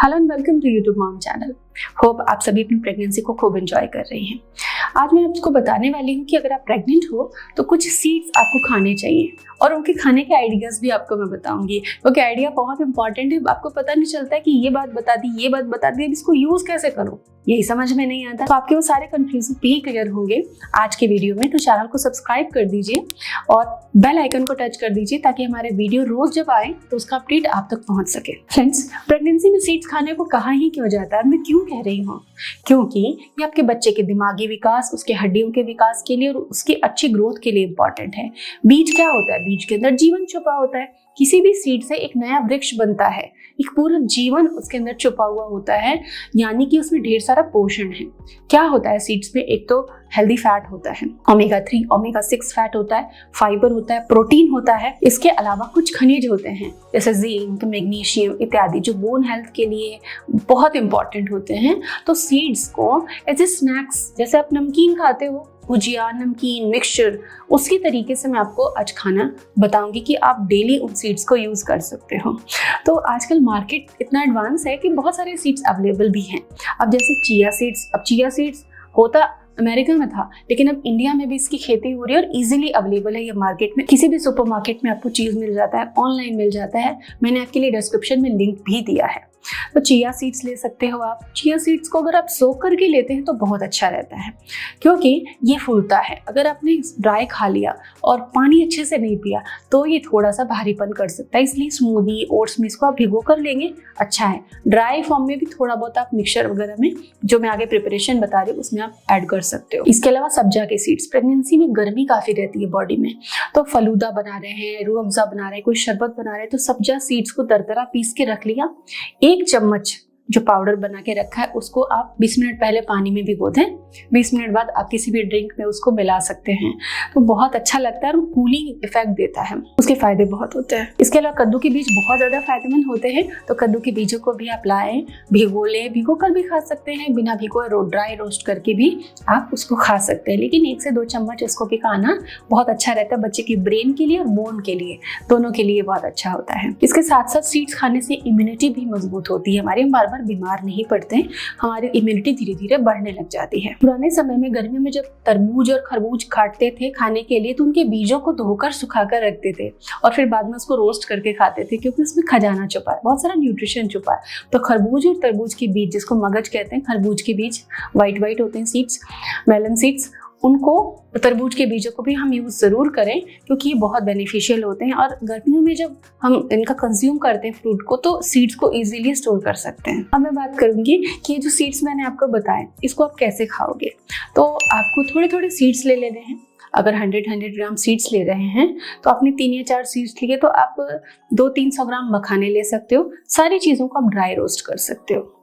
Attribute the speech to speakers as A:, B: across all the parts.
A: Hello and welcome to YouTube mom channel. Hope आप सभी अपनी प्रेगनेंसी को खूब एंजॉय कर रही हैं। आज मैं आपको बताने वाली हूँ कि अगर आप प्रेग्नेंट हो तो कुछ सीड्स आपको खाने चाहिए और उनके खाने के आइडियाज भी आपको मैं बताऊंगी, क्योंकि आइडिया बहुत इंपॉर्टेंट है। आपको पता नहीं चलता है कि ये बात बता दी, अब इसको यूज कैसे करूँ यही समझ में नहीं आता। तो आपके वो सारे कंफ्यूजन भी क्लियर होंगे आज के वीडियो में। तो चैनल को सब्सक्राइब कर दीजिए और बेल आइकन को टच कर दीजिए ताकि हमारे वीडियो रोज जब आए तो उसका अपडेट आप तक पहुंच सके। फ्रेंड्स, प्रेगनेंसी में सीड्स खाने को कहा ही क्यों जाता है, मैं क्यों कह रही हूँ? क्योंकि ये आपके बच्चे के दिमागी विकास, उसके हड्डियों के विकास के लिए और उसकी अच्छी ग्रोथ के लिए इंपॉर्टेंट है। बीज क्या होता है? बीज के अंदर जीवन छुपा होता है। किसी भी सीड से एक नया वृक्ष बनता है, एक पूरा जीवन उसके अंदर छुपा हुआ होता है, यानी कि उसमें ढेर सारा पोषण है। क्या होता है सीड्स में? एक तो हेल्दी फैट होता है, ओमेगा 3 ओमेगा 6 फैट होता है, फाइबर होता है, प्रोटीन होता है। इसके अलावा कुछ खनिज होते हैं जैसे जिंक, मैग्नीशियम इत्यादि, जो बोन हेल्थ के लिए बहुत इंपॉर्टेंट होते हैं। तो सीड्स को एज ए स्नैक्स, जैसे आप नमकीन खाते हो, भुजिया, नमकीन, मिक्सचर, उसी तरीके से मैं आपको आज खाना बताऊंगी कि आप डेली उन सीड्स को यूज कर सकते हो। तो आजकल मार्केट इतना एडवांस है कि बहुत सारे सीड्स अवेलेबल भी हैं। अब जैसे चिया सीड्स होता अमेरिका में था, लेकिन अब इंडिया में भी इसकी खेती हो रही है और इजीली अवेलेबल है। ये मार्केट में किसी भी सुपरमार्केट में आपको चीज मिल जाता है, ऑनलाइन मिल जाता है। मैंने आपके लिए डिस्क्रिप्शन में लिंक भी दिया है। तो चिया सीड्स ले सकते हो आप। चिया सीड्स को अगर आप सोक करके लेते हैं तो बहुत अच्छा रहता है, क्योंकि ये फूलता है। अगर आपने ड्राई खा लिया और पानी अच्छे से नहीं पिया तो ये थोड़ा सा भारीपन कर सकता है, इसलिए स्मूदी, ओट्स में इसको आप भिगो कर लेंगे, अच्छा है। ड्राई फॉर्म में भी थोड़ा बहुत आप मिक्सचर वगैरह में, जो मैं आगे प्रिपरेशन बता रही हूँ, उसमें आप ऐड कर सकते हो। इसके अलावा सब्जा के सीड्स, प्रेगनेंसी में गर्मी काफी रहती है बॉडी में, तो फलूदा बना रहे हैं, रूह अफ़ज़ा बना रहे हैं, कोई शरबत बना रहे हैं, तो सब्जा सीड्स को दरदरा पीस के रख लिया। 1 चम्मच जो पाउडर बना के रखा है उसको आप 20 मिनट पहले पानी में भिगो दें। 20 मिनट बाद आप किसी भी ड्रिंक में उसको मिला सकते हैं, तो बहुत अच्छा लगता है और कूलिंग इफेक्ट देता है। उसके फायदे बहुत होते हैं। इसके अलावा कद्दू के बीज बहुत ज्यादा फायदेमंद होते हैं, तो कद्दू के बीजों को भी आप लाएं, भिगो कर भी खा सकते हैं, बिना भिगोए ड्राई रोस्ट करके भी आप उसको खा सकते हैं। लेकिन 1 से 2 चम्मच इसको भी खाना बहुत अच्छा रहता है, बच्चे की ब्रेन के लिए और बोन के लिए, दोनों के लिए बहुत अच्छा होता है। इसके साथ साथ सीड्स खाने से इम्यूनिटी भी मजबूत होती है हमारी, बार बार बीमार नहीं पड़ते हैं, हमारी इम्यूनिटी धीरे धीरे बढ़ने लग जाती है। पुराने समय में गर्मियों में जब तरबूज और खरबूज काटते थे खाने के लिए, तो उनके बीजों को धोकर सुखाकर रखते थे और फिर बाद में उसको रोस्ट करके खाते थे, क्योंकि उसमें खजाना छुपा है, बहुत सारा न्यूट्रिशन छुपा है। तो खरबूज और तरबूज के बीज, जिसको मगज कहते हैं, खरबूज के बीज वाइट होते हैं सीड्स, मेलन सीड्स, उनको, तरबूज के बीजों को भी हम यूज जरूर करें, क्योंकि ये बहुत बेनिफिशियल होते हैं। और गर्मियों में जब हम इनका कंज्यूम करते हैं फ्रूट को, तो सीड्स को इजीली स्टोर कर सकते हैं। अब मैं बात करूंगी कि ये जो सीड्स मैंने आपको बताए, इसको आप कैसे खाओगे। तो आपको थोड़े थोड़े सीड्स ले लेने हैं। अगर 100 ग्राम सीड्स ले रहे हैं तो आपने 3 या 4 सीड्स लिए, तो आप 200-300 ग्राम मखाने ले सकते हो। सारी चीजों को आप ड्राई रोस्ट कर सकते हो।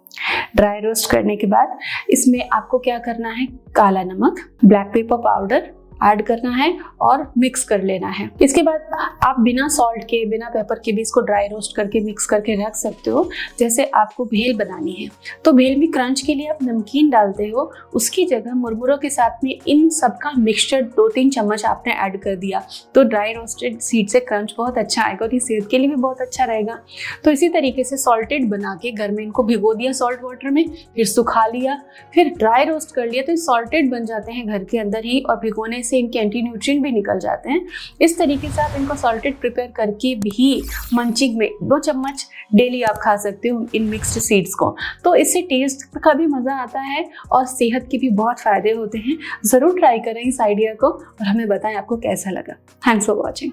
A: ड्राई रोस्ट करने के बाद इसमें आपको क्या करना है, काला नमक, ब्लैक पेपर पाउडर ऐड करना है और मिक्स कर लेना है। इसके बाद आप बिना सॉल्ट के, बिना पेपर के भी इसको ड्राई रोस्ट करके मिक्स करके रख सकते हो। जैसे आपको भेल बनानी है तो भेल में क्रंच के लिए आप नमकीन डालते हो, उसकी जगह मुरमुरों के साथ में इन सबका मिक्सचर 2-3 चम्मच आपने ऐड कर दिया, तो ड्राई रोस्टेड सीड से क्रंच बहुत अच्छा आएगा और ये सेहत के लिए भी बहुत अच्छा रहेगा। तो इसी तरीके से सॉल्टेड बना के घर में इनको भिगो दिया सॉल्ट वाटर में, फिर सुखा लिया, फिर ड्राई रोस्ट कर लिया, तो सॉल्टेड बन जाते हैं घर के अंदर ही, और भिगोने से इनके एंटी न्यूट्रिएंट भी निकल जाते हैं। इस तरीके से आप इनको सॉल्टेड प्रिपेयर करके भी मंचिंग में 2 चम्मच डेली आप खा सकते हो इन मिक्स्ड सीड्स को। तो इससे टेस्ट का भी मजा आता है और सेहत के भी बहुत फायदे होते हैं। जरूर ट्राई करें इस आइडिया को और हमें बताएं आपको कैसा लगा। Thanks for watching.